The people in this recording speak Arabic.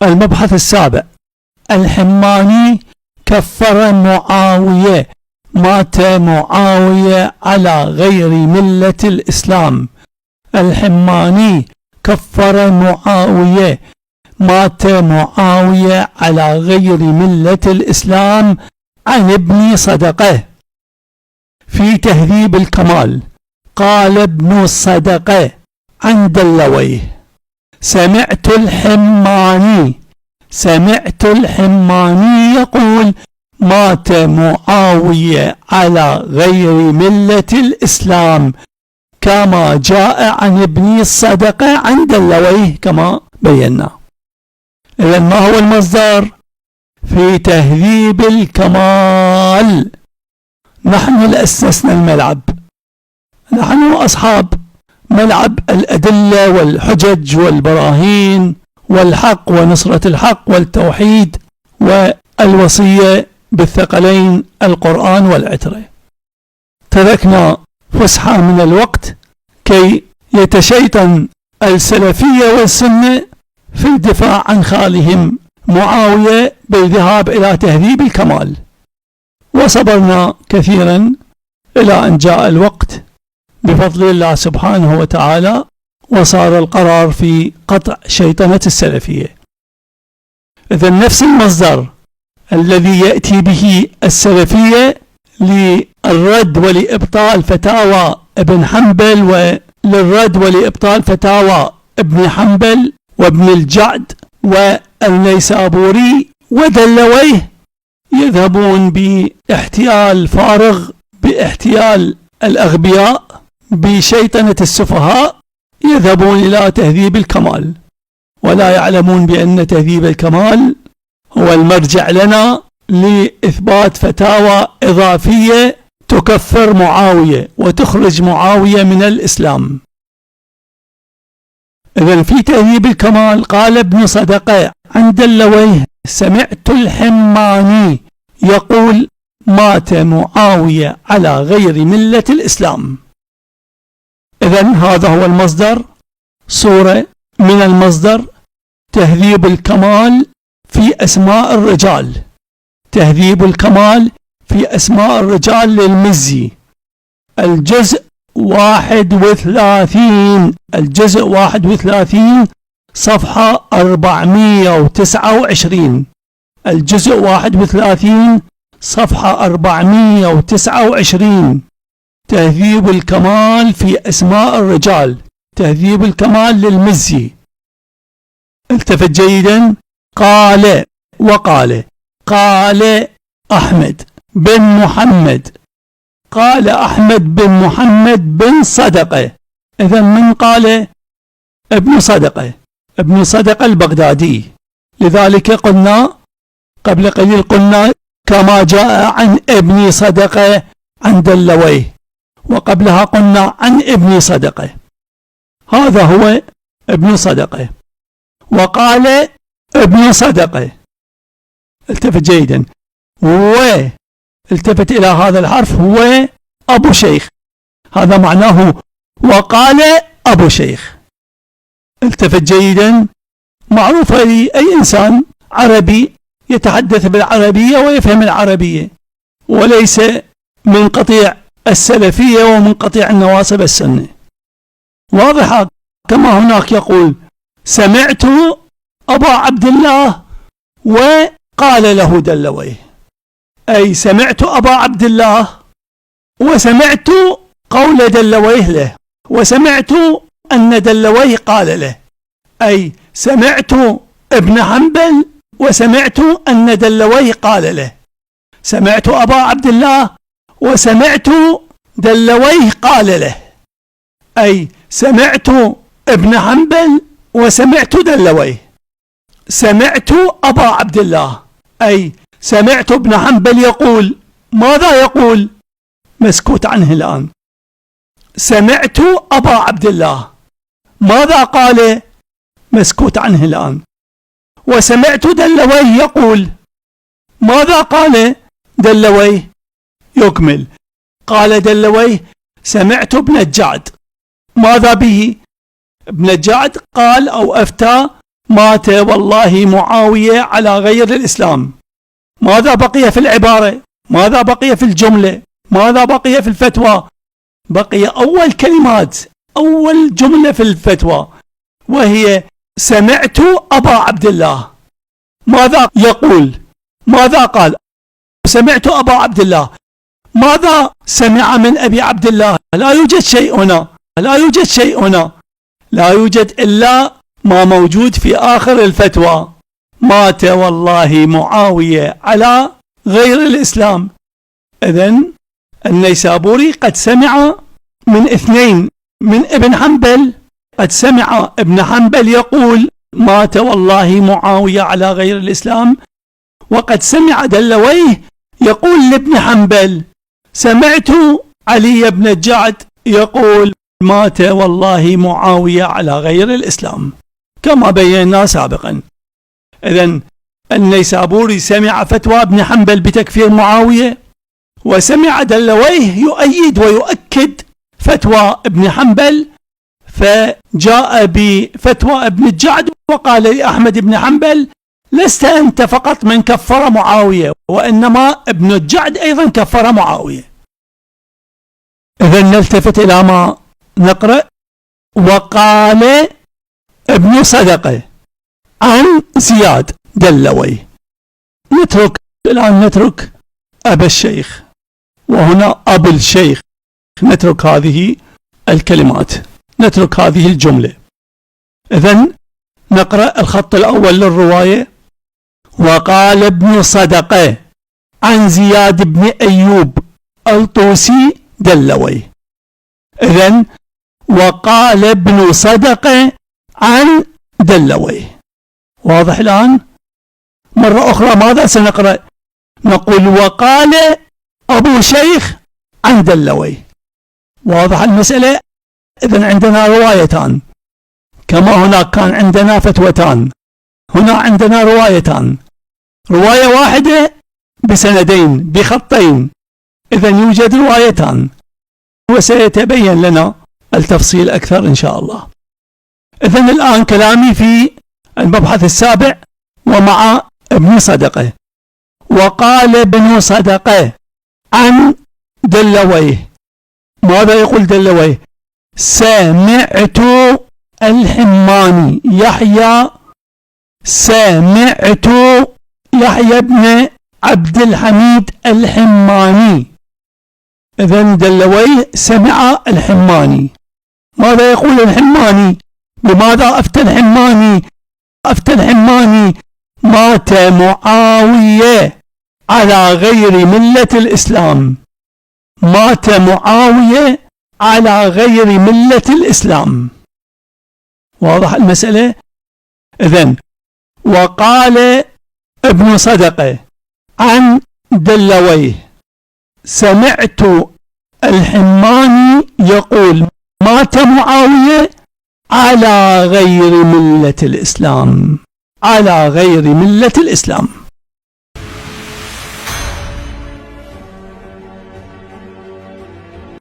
المبحث السابع: الحماني كفر معاوية، مات معاوية على غير ملة الإسلام. الحماني كفر معاوية، مات معاوية على غير ملة الإسلام عن ابن صدقة. في تهذيب الكمال قال ابن صدقة عن دلويه: سمعت الحماني يقول: مات معاوية على غير ملة الإسلام، كما جاء عن ابن الصدقة عن دلويه كما بينا. إذن ما هو المصدر؟ في تهذيب الكمال. نحن لأسسنا الملعب، نحن أصحاب ملعب الأدلة والحجج والبراهين والحق ونصرة الحق والتوحيد والوصية بالثقلين القرآن والعترة. تركنا فسحة من الوقت كي يتشيطن السلفية والسنة في الدفاع عن خالهم معاوية بالذهاب إلى تهذيب الكمال، وصبرنا كثيرا إلى أن جاء الوقت بفضل الله سبحانه وتعالى، وصار القرار في قطع شيطنة السلفية. إذن نفس المصدر الذي يأتي به السلفية للرد ولإبطال فتاوى ابن حنبل، وللرد ولإبطال فتاوى ابن حنبل وابن الجعد والنيسابوري ودلويه، يذهبون باحتيال فارغ، باحتيال الأغبياء، بشيطنة السفهاء، يذهبون إلى تهذيب الكمال، ولا يعلمون بأن تهذيب الكمال هو المرجع لنا لإثبات فتاوى إضافية تكفر معاوية وتخرج معاوية من الإسلام. إذن في تهذيب الكمال قال ابن صدقة عن دلويه: سمعت الحماني يقول: مات معاوية على غير ملة الإسلام. إذن هذا هو المصدر، صورة من المصدر: تهذيب الكمال في أسماء الرجال، تهذيب الكمال في أسماء الرجال للمزي، الجزء 31، الجزء 31 صفحة 429، الجزء 31 صفحة 429، تهذيب الكمال في أسماء الرجال، تهذيب الكمال للمزي. التفت جيدا: قال وقال، قال أحمد بن محمد، قال أحمد بن محمد بن صدقة. إذن من قال؟ ابن صدقة، ابن صدقة البغدادي. لذلك قلنا قبل قليل، قلنا كما جاء عن ابن صدقة عن دلويه، وقبلها قلنا عن ابن صدقة. هذا هو ابن صدقة. وقال ابن صدقة، التفت جيدا، التفت إلى هذا الحرف، هو أبو شيخ، هذا معناه وقال أبو شيخ. التفت جيدا، معروفة لأي إنسان عربي يتحدث بالعربية ويفهم العربية، وليس من قطيع السلفية ومن قطيع النواصب السنة، واضحة. كما هناك يقول: سمعت أبا عبد الله وقال له دلويه، أي سمعت أبا عبد الله وسمعت قول دلويه له، وسمعت أن دلويه قال له، أي سمعت ابن حنبل وسمعت أن دلويه قال له، سمعت أبا عبد الله وسمعت دلويه قال له، أي سمعت ابن حنبل وسمعت دلويه. سمعت أبا عبد الله، أي سمعت ابن حنبل يقول، ماذا يقول؟ مسكوت عنه الآن. سمعت أبا عبد الله، ماذا قال؟ مسكوت عنه الآن. وسمعت دلويه يقول، ماذا قال دلويه؟ يكمل. قال دلويه: سمعت ابن الجعد، ماذا به؟ ابن الجعد قال أو أفتى مات والله معاوية على غير الإسلام. ماذا بقي في العبارة؟ ماذا بقي في الجملة؟ ماذا بقي في الفتوى؟ بقي أول كلمات، أول جملة في الفتوى، وهي سمعت أبا عبد الله. ماذا يقول؟ ماذا قال؟ سمعت أبا عبد الله. ماذا سمع من أبي عبد الله؟ لا يوجد شيء هنا، لا يوجد شيء هنا، لا يوجد إلا ما موجود في آخر الفتوى: مات والله معاوية على غير الإسلام. إذن النيسابوري قد سمع من اثنين، من ابن حنبل، قد سمع ابن حنبل يقول مات والله معاوية على غير الإسلام، وقد سمع دلويه يقول لابن حنبل سمعت علي بن الجعد يقول مات والله معاوية على غير الإسلام، كما بينا سابقا. إذن النيسابوري سمع فتوى ابن حنبل بتكفير معاوية، وسمع دلويه يؤيد ويؤكد فتوى ابن حنبل، فجاء بفتوى ابن الجعد وقال لأحمد بن حنبل لست أنت فقط من كفر معاوية، وإنما ابن الجعد أيضا كفر معاوية. إذن نلتفت إلى ما نقرأ: وقال ابن صدقة عن زياد دلوي. نترك الآن، نترك أبا الشيخ، وهنا أبو الشيخ، نترك هذه الكلمات، نترك هذه الجملة. إذن نقرأ الخط الأول للرواية: وقال ابن صدقة عن زياد بن أيوب الطوسي دلوي. إذن وقال ابن صدقة عن دلوي. واضح الآن؟ مرة أخرى ماذا سنقرأ؟ نقول وقال أبو شيخ عن دلوي. واضح المسألة؟ إذن عندنا روايتان، كما هناك كان عندنا فتوتان، هنا عندنا روايتان، رواية واحدة بسندين بخطين. إذن يوجد روايتان، وسيتبين لنا التفصيل أكثر إن شاء الله. إذن الآن كلامي في المبحث السابع ومع ابن صدقة. وقال ابن صدقة عن دلويه. ماذا يقول دلويه؟ سمعت الحماني يحيى، سمعت يحيى بن عبد الحميد الحماني. إذن دلويه سمع الحماني. ماذا يقول الحماني؟ بماذا أفتى الحماني؟ أفتى الحماني مات معاوية على غير ملة الإسلام، مات معاوية على غير ملة الإسلام. واضح المسألة؟ إذن وقال ابن صدقة عن دلويه سمعت الحماني يقول مات معاوية على غير ملة الإسلام، على غير ملة الإسلام.